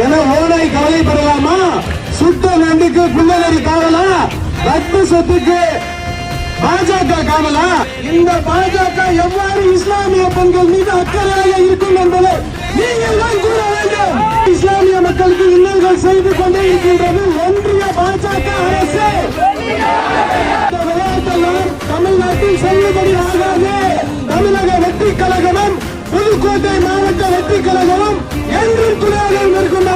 என ஓனாய் கவலைப்படலாமா? சுட்ட நண்டுக்கு புள்ளநெறி காவலா? ரத்த சொத்துக்கு பாஜக காவலா? இந்த பாஜக எவ்வாறு இஸ்லாமிய பெண்கள் மீது அக்கறையாக இருக்கும் என்பதை நீங்கள் தான் கூற வேண்டும். இஸ்லாமிய மக்களுக்கு இன்னல்கள் செய்து கொண்டே இருக்கின்றது ஒன்றிய பாஜக அரசு. விளையாட்டெல்லாம் தமிழ்நாட்டில் செல்லுபடி ஆகாது. தமிழக வெற்றி கழகமும் புதுக்கோட்டை மாவட்ட வெற்றி கழகமும் என்றும் துணையாக மேற்கொண்ட